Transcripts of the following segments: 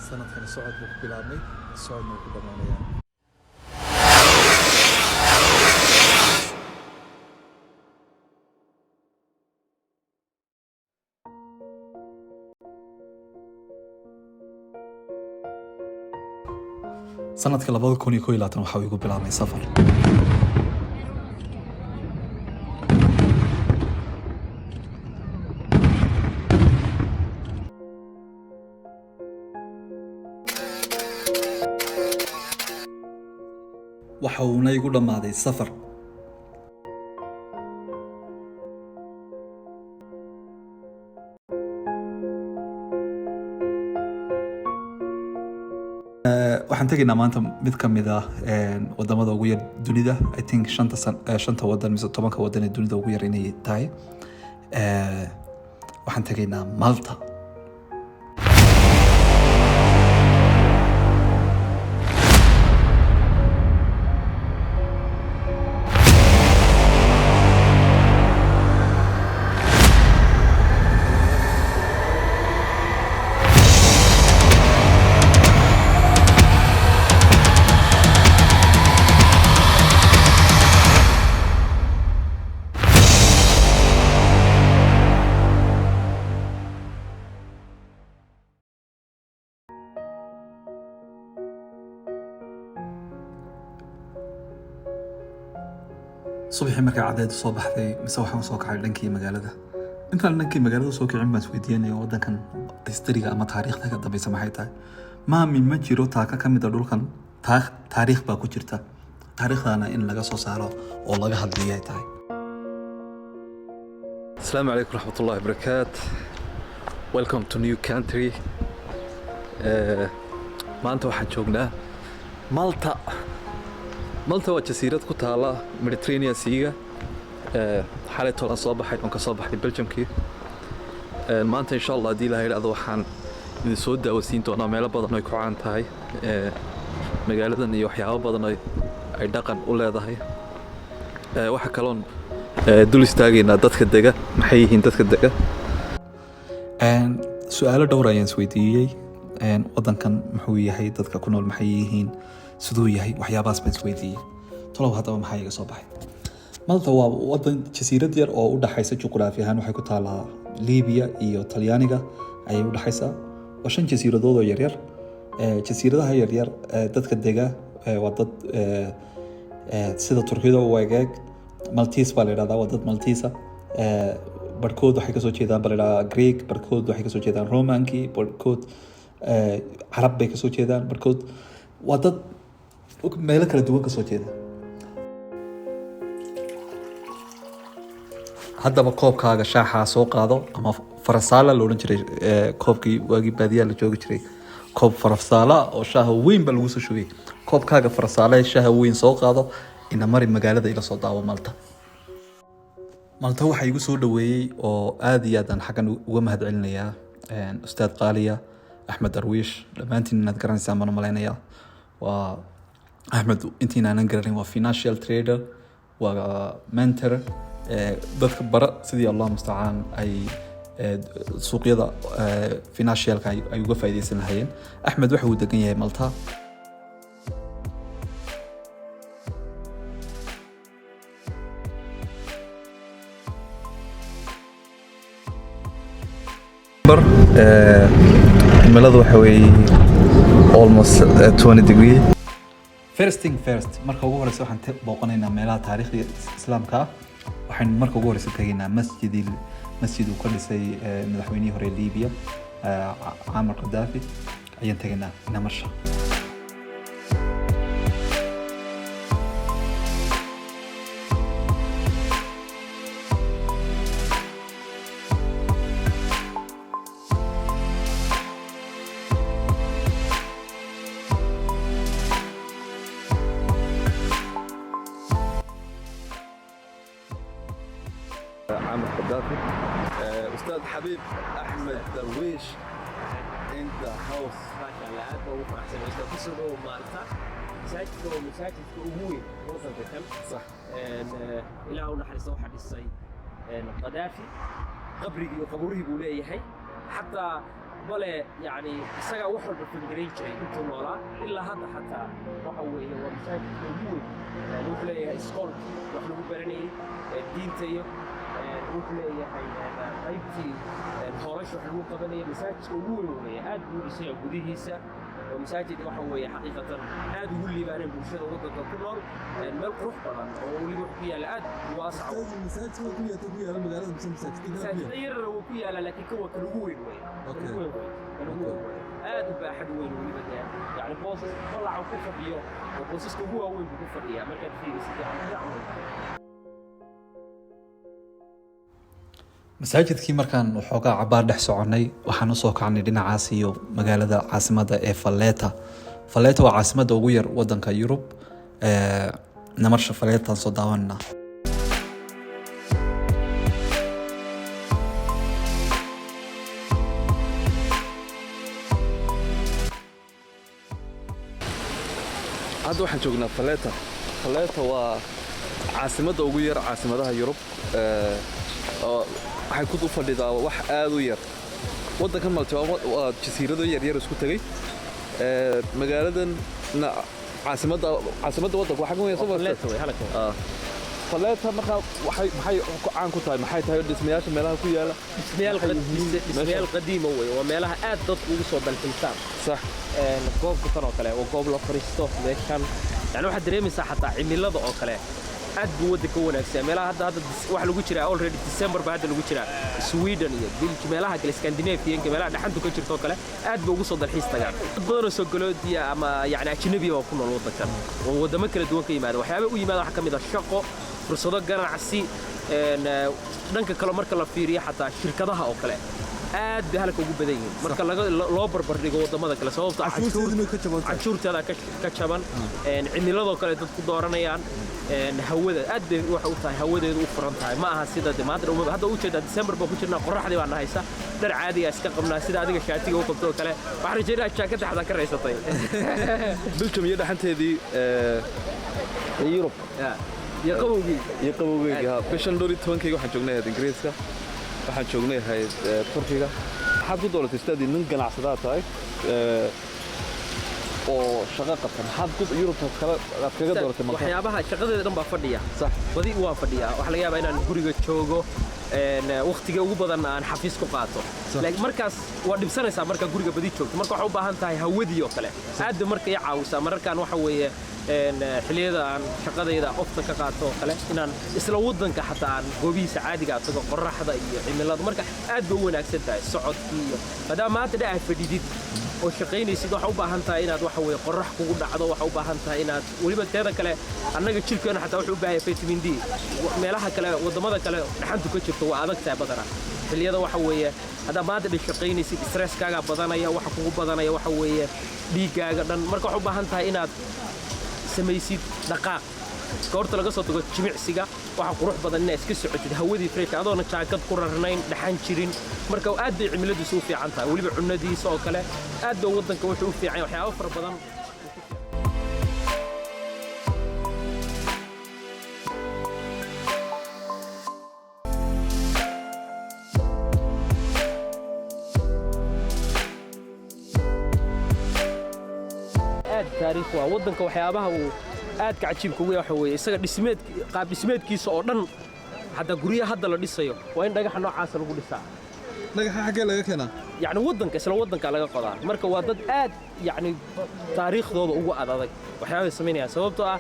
sanadkani socod buu ku bilaabmay socodna wuu ku dhamaanayaa. sanadka 2021 waxa uu igu bilaabmay safar. waxa uuna igu dhamaaday safar. waxaan tegaynaa maanta mid ka mid ah wadamada ugu yar dunida. I think shanta wadan mise 10 wadan ee dunida ugu yar inay tahay. waxaan tegaynaa Malta. subaxii markay cadeedu soo baxday mise waxaan soo kacay dhankii magaalada. intaan dhankii magaalada soo kicin baan isweydiinay wadankan historiga ama taariikhda ka dambaysa maxay tahay. maami ma jiro taaka ka mid ah dhulkan taariikh baa ku jirta. taariikhdana in laga soo saaro oo laga hadlayay tahay. Assalamu alaykum warahmatullahi wabarakatuh. Welcome to new country. maanta waxaan joognaa Malta. Malta waa jasiirad ku taala Mediterranean Sea. xalay tolan soo baxay oo ka soo baxay Belgiumkii. maanta insha Allah hadii la yiraahdo waxaan idin soo daawasiin doonaa meelo badan oo ay ku caan tahay. magaaladan iyo waxyaabo badan oo ay dhaqan u leedahay. waxa kaloon dul istaagayna dadka dega maxay yihiin dadka dega. su'aalo dhowr ayaan isweydiiyay. wadankan muxuu yahay, dadka ku nool maxay yihiin, sidoo yahay waxyaabahaas baan isweydiiyay. talow hadaba maxay iga soo baxay. Malta waa wadan jasiirad yar oo u dhaxaysa juqraafi ahaan waxay ku taalaa Liibiya iyo Talyaaniga ayay u dhaxaysaa. waa 5 jasiiradood oo yar yar. jasiiradaha yar yar dadka dega waa dad sida Turkiyada oo wagaag Maltese baa la yiraahdaa, waa dad Maltese. barkood waxay ka soo jeedaan balada Greek, barkood waxay ka soo jeedaan Romanki, barkood Arab bay ka soo jeedaan, barkood waa dad meelo kala duwan ka soo jeeda. haddaba koobkaaga shaaxa soo qaado ama farasaala la oran jiray. koobkii waagi baadiyaha la joogi jiray koob farasaala oo shaaha weyn ba lagu soo shubay. koobkaaga farasaala ee shaaha weyn soo qaado ina mari magaalada ila soo daawo Malta. Malta waxa igu soo dhaweeyay oo aad iyo aad aan xagan uga mahadcelinayaa ustaad qaaliya Ahmed Darwish. dhamaantiin inaad garanaysaan baan maleynayaa. waa Ahmed intiin aanan garanin waa financial trader, waa mentor. dadka bara sidii Allah musta'aan ay suuqyada financialka ay uga faa'iideysan lahaayeen. Ahmed waxa uu degan yahay Malta. cimiladu waxa weeye almost 20 degree. First thing first, marka ugu horeysa waxaan booqanaynaa meelaha taariikhda islaamka. waxaan marka ugu horeysa tagaynaa masjid uu ka dhisay madaxweynihii hore Liibiya Muammar Gaddafi ayaan tagaynaa Namasha. عامر قذافي. أستاذ حبيب أحمد درويش in the house. ما شاء الله أنت وفرح سنة تصلوا مالتا مساجد أموي وصل بكم صح. إلى هنا حرصوا واحد الصيد قذافي قبري وقبوري بولي هي حتى بله يعني isaga wax walba fikirey jiray intuu noolaa ilaa hadda xataa waxa weeye waa masaajidka ugu weyn wuxuu leeyahay iskool wax lagu baranayay diinta iyo wuxuu leeyahay qaybtii hoolasha wax lagu qabanayay masaajidka ugu weyn weeye aad buu dhisay gudihiisa ومساجد waxa weeye xaqiiqatan aad ugu liibaaneen bulshada waddanka ku nool meel qurux badan oo waliba ku yaala aad waasac masaajidka ku yaala magaalada masaajid yar oo ku yaala laakiin kuwa kale ugu weyn weeye aad u baaxad weyn waliba yani boosas qolaca ku fadhiyo oo boosaska ugu waaweyn ku fadhiya markaad fiirisid masaajidkii markaan waxoogaa cabaar dhex soconay waxaan usoo kacnay dhinacaas iyo magaalada caasimada ee Valletta. Valletta waa caasimada ugu yar wadanka Yurub. Namarsha Valletta soo daawanna. hadda waxaan joognaa Valletta. Valletta waa caasimada ugu yar caasimadaha Yurub. waxay ku fadhidaa wax aad u yar wadankan Malta waa jasiirado yar yar isku tagay magaaladan caasimada wadanka waxa weeye Valletta way halka Valletta marka waxay caan ku tahay maxay tahay dhismayaasha meelaha ku yaala dhismayaal qadiimo way waa meelaha aad dadku ugu soo dalxiisaan sax goobka tan oo kale oo goob la fariisto meeshan yani waxa dareemaysaa xataa cimilada oo kale aad buu waddanka wanaagsan meelaha hadda wax lagu jira already December baa hadda lagu jira Sweden iyo Belgium meelaha kale Scandinavian meelaha dhaxantu ka jirto kale aad buu ugu soo dalxiis tagaan dad badan oo soo galoodiya ama yani ajnabi oo ku nool waddankan oo wadamo kala duwan ka yimaada waxyaabo u yimaada waxa kamid ah shaqo fursado ganacsi dhanka kale marka la fiiriyo xataa shirkadaha oo kale aad bay halka ugu badan yihiin marka loo barbar dhigo wadamada kale sababtoo ah cashuurteeda ka jaban cimiladoo kale dadku dooranayaan hawada aad bay waxa u tahay hawadeedu u furan tahay ma aha sida maanta hadda u jeedaa December baa ku jirnaa qorraxdii baan haysa dhar caadi ah iska qabnaa sida adiga shaatiga u qabto kale waxaan rajaynayaa jaakada xada ka raysatay Belgium iyo dhaxanteedii Yurub iyo qabowgii bishan 12 waxaan joognay Ingiriiska waxaan joognay Turkiga waxaad ku dooratay sidii nin ganacsada tahay oo shaqo qabta maxaad ku Yurubta kala kaga dooratay waxyaabaha shaqadeeda dhan baa fadhiya sax badi waa fadhiya waxa laga yaabaa inaan guriga joogo waqtiga ugu badan aan xafiis ku qaato laakiin markaas waa dhibsanaysaa marka guriga badi joogto marka waxa u baahan tahay hawadii oo kale aad marka ay caawisaa markaan waxa weeye xiliyada aan shaqadayda ofta ka qaato kale inaan isla wadanka xataa aan goobihiisa caadiga ah tago qorraxda iyo cimilada marka aad bay u wanaagsan tahay socodkii iyo maadaama maanta dhaca fadhidid oo shaqaynaysid waxa u baahan tahay inaad waxa weeye qorrax kugu dhacdo waxa u baahan tahay inaad waliba teeda kale annaga jirkeena xataa wuxuu u baahan yahay vitamin D meelaha kale wadamada kale dhaxantu ka jirto waa adag tahay badana xiliyada waxa weeye hadda maanta dhig shaqaynaysid stresskaaga badanaya waxa kugu badanaya waxa weeye dhiigaaga dhan marka waxa u baahan tahay inaad samaysid dhaqaaq goorta laga soo tago jimicsiga waxa qurux badan inaad iska socotid hawadii fresh adoona jaakad ku rarnayn dhaxan jirin marka aad bay cimiladiisu u fiican tahay waliba cunadiisa oo kale aad bay wadanka wuxuu u fiican waxyaabo fara badan taariikh waa wadanka waxyaabaha uu aad ka cajiibka ugu yahay way isaga qaab dhismeedkiisa oo dhan hadda guryaha hadda la dhisayo waa in dhagaxa noocaas lagu dhisaa dhagaxa xagee laga keenaa يعني ودنك isla wadanka laga qodaa marka waa dad aad yani taariikhdooda ugu adaday waxyaabo sameynaya sababtoo ah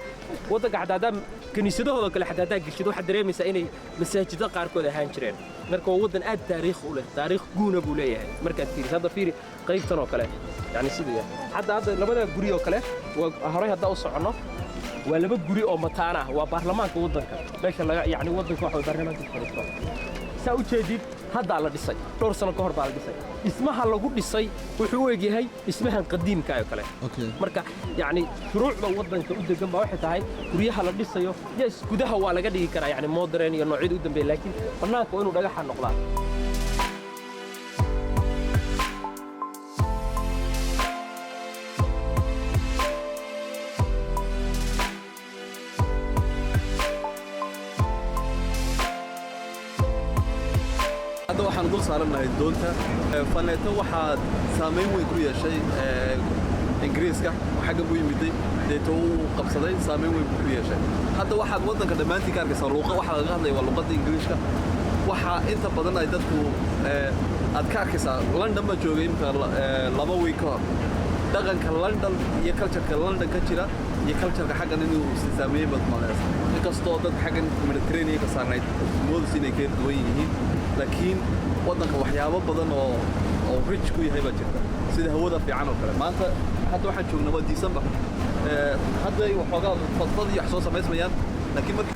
wadanka xadaada kaniisadahooda kale xadaada gishid waxa dareemaysaa inay masaajidada qaarkood ahaan jireen marka waa wadan aad taariikh u leh taariikh guuna buu leeyahay marka fiiri hadda fiiri qaybtan oo kale yani sidii hadda labada guri oo kale waa horay hadda u socono waa laba guri oo mataan ah waa baarlamaanka wadanka meesha laga yani wadanka waxa baarlamaanka fadhiisto saa u jeedid hadda la dhisay dhowr sano ka hor baa la dhisay ismaha lagu dhisay wuxuu u egyahay ismahan qadiimka ah kale marka yani shuruucda wadanka u degan baa waxay tahay guryaha la dhisayo yes gudaha waa laga dhigi karaa yani modern iyo noocyada u dambeeyay laakiin banaanka waa inuu dhagaxa noqdaa hadda waxaan dul saaranahay doonta faneeto waxaa saameyn weyn ku yeeshay ingiriiska xagga buu yimiday deeto uu qabsaday saameyn weyn ku yeeshay hadda waxaad waddanka dhammaantii ka arkaysaa luuqa waxa laga hadlaya waa luqadda ingiriiska waxaa inta badan ay dadku aad ka arkaysaa london ma joogay imka 2 week ka hor dhaqanka london iyo cultureka london ka jira iyo cultureka xaggan inuu saameeyay bad malees inkastoo dad xaggan Mediterranean ka saarnayd moodis inay ka duwan yihiin laakiin waddanka waxyaabo badan oo rich ku yahay baa jirta sida hawada fiican oo kale maanta hadda waxaan joognaa waa December hadda waxoogaa fadfad iyo wax soo samaysmayaan laakiin markii